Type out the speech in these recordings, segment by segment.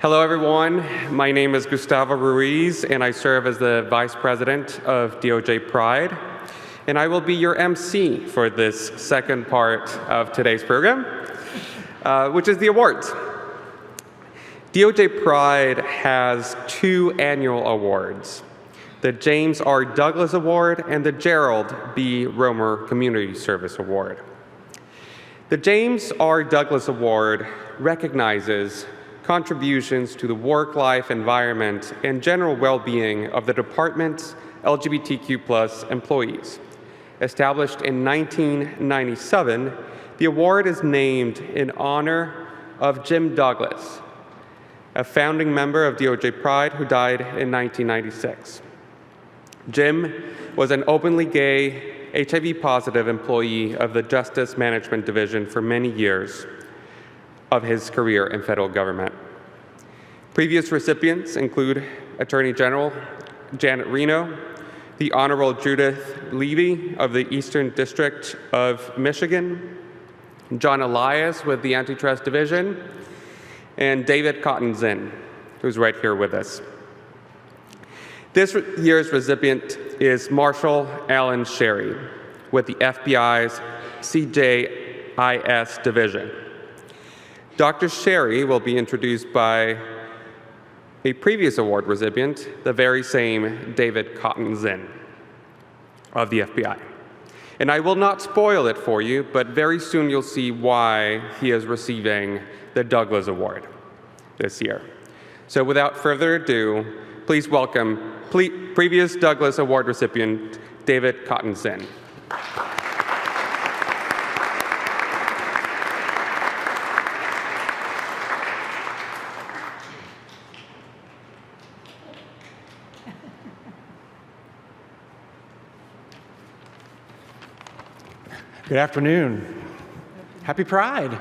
Hello, everyone. My name is Gustavo Ruiz, and I serve as the Vice President of DOJ Pride. And I will be your MC for this second part of today's program, which is the awards. DOJ Pride has two annual awards, the James R. Douglas Award and the Gerald B. Romer Community Service Award. The James R. Douglas Award recognizes contributions to the work-life environment and general well-being of the department's LGBTQ+ employees. Established in 1997, the award is named in honor of Jim Douglas, a founding member of DOJ Pride who died in 1996. Jim was an openly gay, HIV-positive employee of the Justice Management Division for many years of his career in federal government. Previous recipients include Attorney General Janet Reno, the Honorable Judith Levy of the Eastern District of Michigan, John Elias with the Antitrust Division, and David Cotton-Zinn, who's right here with us. This year's recipient is Marshal Allen Sherry with the FBI's CJIS Division. Dr. Sherry will be introduced by a previous award recipient, the very same David Cotton-Zinn of the FBI. And I will not spoil it for you, but very soon you'll see why he is receiving the Douglas Award this year. So without further ado, please welcome previous Douglas Award recipient, David Cotton-Zinn. Good afternoon. Happy Pride.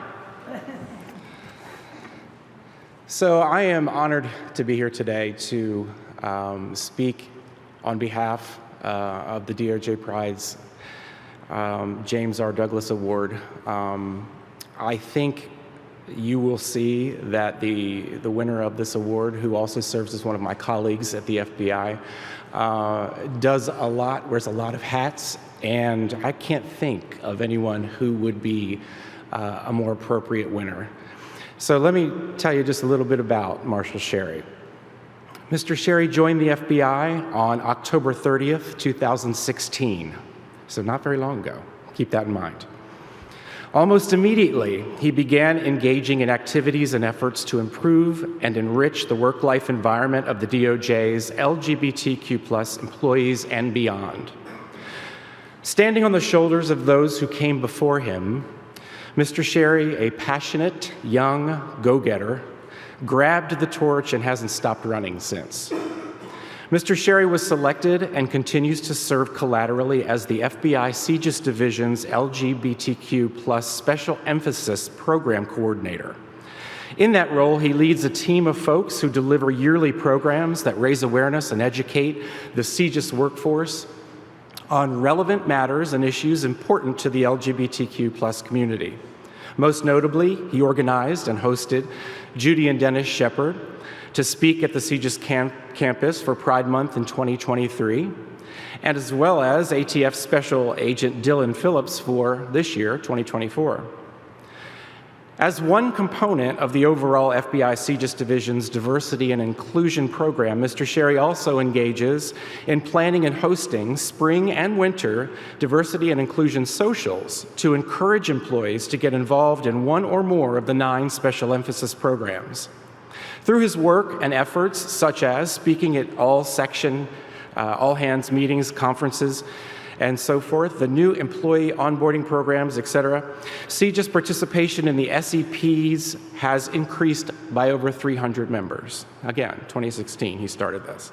So I am honored to be here today to speak on behalf of the DOJ Pride's James R. Douglas Award. I think you will see that the winner of this award, who also serves as one of my colleagues at the FBI, does a lot, wears a lot of hats, and I can't think of anyone who would be a more appropriate winner. So let me tell you just a little bit about Marshal Sherry. Mr. Sherry joined the FBI on October 30th, 2016, so not very long ago. Keep that in mind. Almost immediately, he began engaging in activities and efforts to improve and enrich the work-life environment of the DOJ's LGBTQ+ employees and beyond. Standing on the shoulders of those who came before him, Mr. Sherry, a passionate, young go-getter, grabbed the torch and hasn't stopped running since. Mr. Sherry was selected and continues to serve collaterally as the FBI CJIS Division's LGBTQ+ Special Emphasis Program Coordinator. In that role, he leads a team of folks who deliver yearly programs that raise awareness and educate the CJIS workforce on relevant matters and issues important to the LGBTQ+ community. Most notably, he organized and hosted Judy and Dennis Shepard to speak at the CJIS campus for Pride Month in 2023, and as well as ATF Special Agent Dylan Phillips for this year, 2024. As one component of the overall FBI CJIS Division's Diversity and Inclusion Program, Mr. Sherry also engages in planning and hosting spring and winter diversity and inclusion socials to encourage employees to get involved in one or more of the 9 special emphasis programs. Through his work and efforts, such as speaking at all hands meetings, conferences, and so forth, the new employee onboarding programs, etc., CJIS participation in the SEPs has increased by over 300 members. Again, 2016, he started this.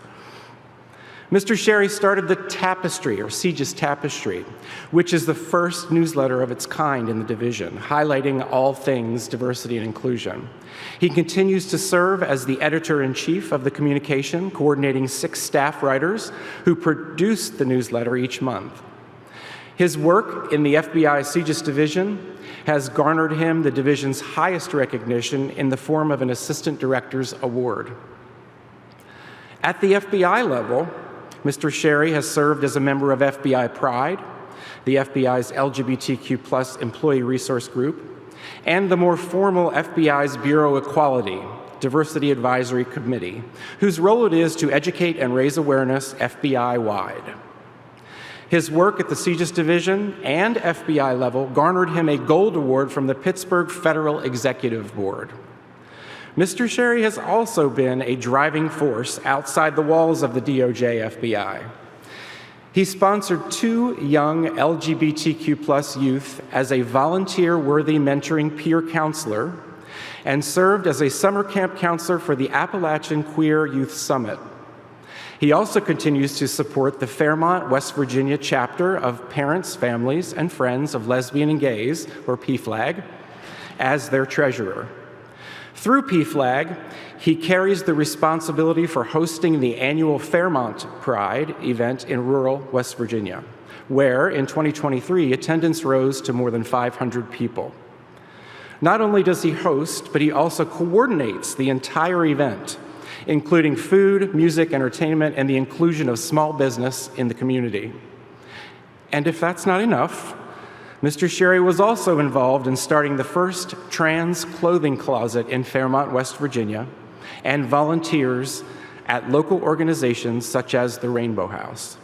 Mr. Sherry started the Tapestry, or CJIS Tapestry, which is the first newsletter of its kind in the division, highlighting all things diversity and inclusion. He continues to serve as the editor-in-chief of the communication, coordinating 6 staff writers who produce the newsletter each month. His work in the FBI CJIS division has garnered him the division's highest recognition in the form of an Assistant Director's Award. At the FBI level, Mr. Sherry has served as a member of FBI Pride, the FBI's LGBTQ+ employee resource group, and the more formal FBI's Bureau Equality, Diversity Advisory Committee, whose role it is to educate and raise awareness FBI-wide. His work at the CJIS Division and FBI level garnered him a Gold Award from the Pittsburgh Federal Executive Board. Mr. Sherry has also been a driving force outside the walls of the DOJ FBI. He sponsored 2 young LGBTQ+ youth as a volunteer-worthy mentoring peer counselor and served as a summer camp counselor for the Appalachian Queer Youth Summit. He also continues to support the Fairmont, West Virginia chapter of Parents, Families, and Friends of Lesbian and Gays, or PFLAG, as their treasurer. Through PFLAG, he carries the responsibility for hosting the annual Fairmont Pride event in rural West Virginia, where in 2023, attendance rose to more than 500 people. Not only does he host, but he also coordinates the entire event, including food, music, entertainment, and the inclusion of small business in the community. And if that's not enough, Mr. Sherry was also involved in starting the first trans clothing closet in Fairmont, West Virginia, and volunteers at local organizations such as the Rainbow House.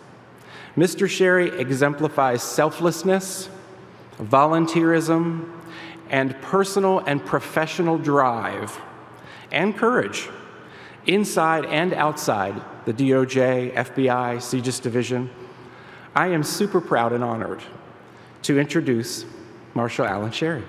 Mr. Sherry exemplifies selflessness, volunteerism, and personal and professional drive and courage inside and outside the DOJ, FBI, CJIS division. I am super proud and honored to introduce Marshal Allen Sherry.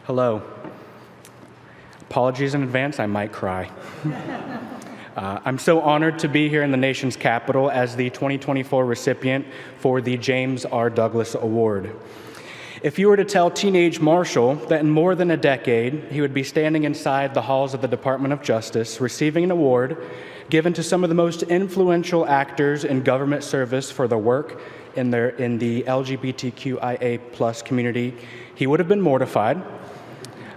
Hello. Apologies in advance, I might cry. I'm so honored to be here in the nation's capital as the 2024 recipient for the James R. Douglas Award. If you were to tell teenage Marshall that in more than a decade, he would be standing inside the halls of the Department of Justice receiving an award given to some of the most influential actors in government service for their work in the LGBTQIA+ community, he would have been mortified.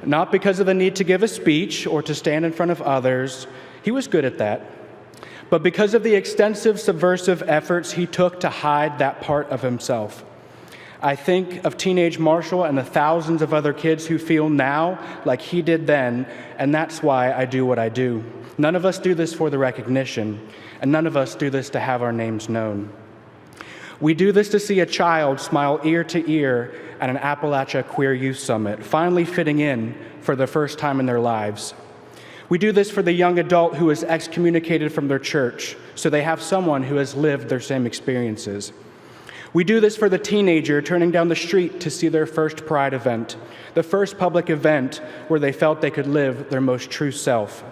Not because of the need to give a speech or to stand in front of others, he was good at that, but because of the extensive subversive efforts he took to hide that part of himself. I think of teenage Marshall and the thousands of other kids who feel now like he did then, and that's why I do what I do. None of us do this for the recognition, and none of us do this to have our names known. We do this to see a child smile ear to ear at an Appalachia Queer Youth Summit, finally fitting in for the first time in their lives. We do this for the young adult who is excommunicated from their church, so they have someone who has lived their same experiences. We do this for the teenager turning down the street to see their first Pride event, the first public event where they felt they could live their most true self.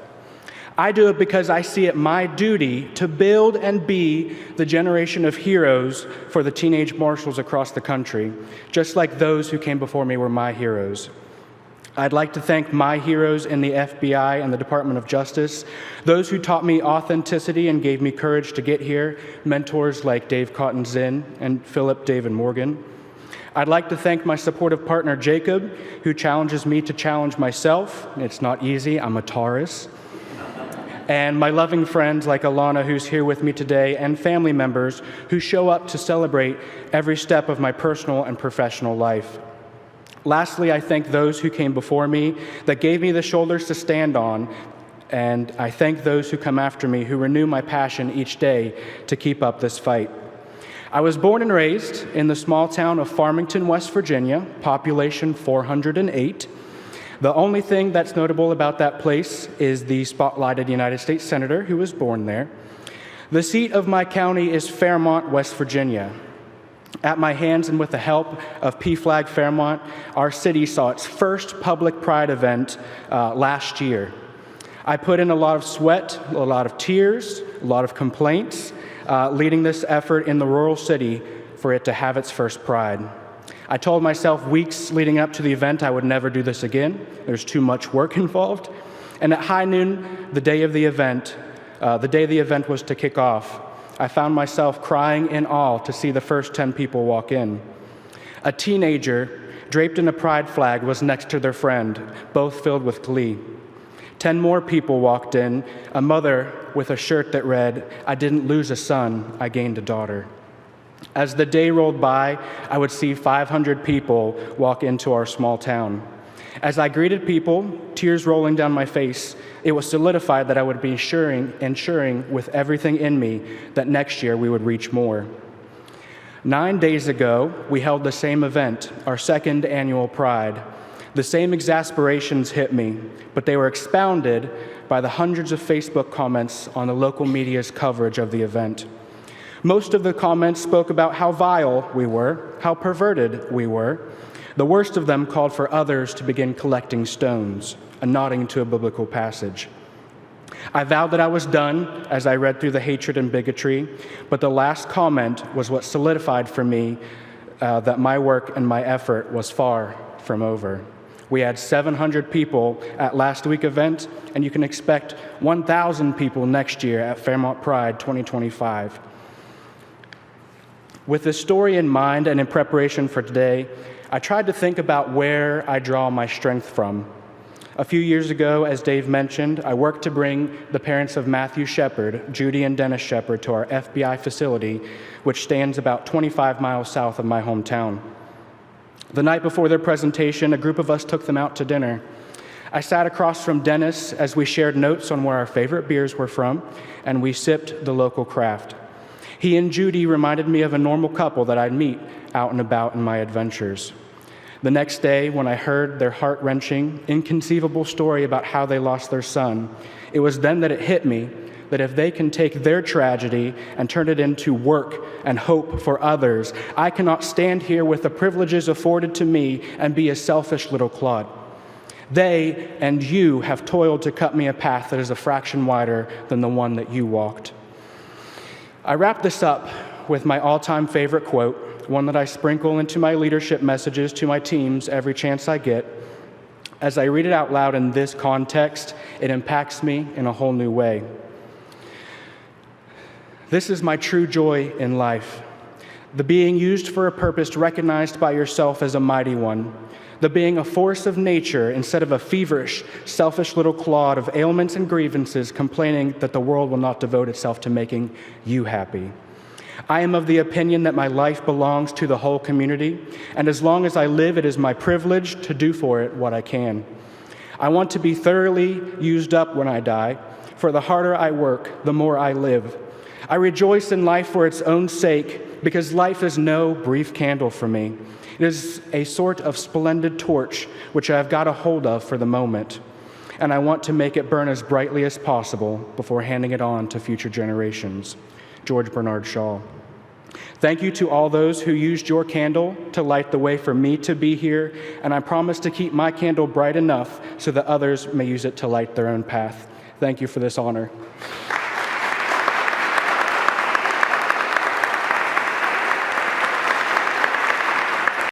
I do it because I see it my duty to build and be the generation of heroes for the teenage Marshals across the country, just like those who came before me were my heroes. I'd like to thank my heroes in the FBI and the Department of Justice, those who taught me authenticity and gave me courage to get here, mentors like David Cotton-Zinn and Philip David Morgan. I'd like to thank my supportive partner, Jacob, who challenges me to challenge myself. It's not easy, I'm a Taurus. And my loving friends like Alana, who's here with me today, and family members who show up to celebrate every step of my personal and professional life. Lastly, I thank those who came before me that gave me the shoulders to stand on and I thank those who come after me who renew my passion each day to keep up this fight. I was born and raised in the small town of Farmington, West Virginia, population 408. The only thing that's notable about that place is the spotlighted United States Senator who was born there. The seat of my county is Fairmont, West Virginia. At my hands and with the help of PFLAG Fairmont, our city saw its first public pride event last year. I put in a lot of sweat, a lot of tears, a lot of complaints, leading this effort in the rural city for it to have its first pride. I told myself weeks leading up to the event I would never do this again. There's too much work involved. And at high noon, the day the event was to kick off, I found myself crying in awe to see the first 10 people walk in. A teenager draped in a pride flag was next to their friend, both filled with glee. 10 more people walked in, a mother with a shirt that read, "I didn't lose a son, I gained a daughter." As the day rolled by, I would see 500 people walk into our small town. As I greeted people, tears rolling down my face, it was solidified that I would be ensuring with everything in me that next year we would reach more. 9 days ago, we held the same event, our second annual Pride. The same exasperations hit me, but they were expounded by the hundreds of Facebook comments on the local media's coverage of the event. Most of the comments spoke about how vile we were, how perverted we were. The worst of them called for others to begin collecting stones, a nodding to a biblical passage. I vowed that I was done as I read through the hatred and bigotry, but the last comment was what solidified for me that my work and my effort was far from over. We had 700 people at last week's event, and you can expect 1,000 people next year at Fairmont Pride 2025. With this story in mind and in preparation for today, I tried to think about where I draw my strength from. A few years ago, as Dave mentioned, I worked to bring the parents of Matthew Shepard, Judy and Dennis Shepard, to our FBI facility, which stands about 25 miles south of my hometown. The night before their presentation, a group of us took them out to dinner. I sat across from Dennis as we shared notes on where our favorite beers were from, and we sipped the local craft. He and Judy reminded me of a normal couple that I'd meet out and about in my adventures. The next day, when I heard their heart-wrenching, inconceivable story about how they lost their son, it was then that it hit me that if they can take their tragedy and turn it into work and hope for others, I cannot stand here with the privileges afforded to me and be a selfish little clod. They and you have toiled to cut me a path that is a fraction wider than the one that you walked. I wrap this up with my all-time favorite quote, one that I sprinkle into my leadership messages to my teams every chance I get. As I read it out loud in this context, it impacts me in a whole new way. This is my true joy in life, the being used for a purpose recognized by yourself as a mighty one, the being a force of nature instead of a feverish, selfish little clod of ailments and grievances complaining that the world will not devote itself to making you happy. I am of the opinion that my life belongs to the whole community, and as long as I live, it is my privilege to do for it what I can. I want to be thoroughly used up when I die, for the harder I work, the more I live. I rejoice in life for its own sake, because life is no brief candle for me. It is a sort of splendid torch which I have got a hold of for the moment, and I want to make it burn as brightly as possible before handing it on to future generations. George Bernard Shaw. Thank you to all those who used your candle to light the way for me to be here, and I promise to keep my candle bright enough so that others may use it to light their own path. Thank you for this honor.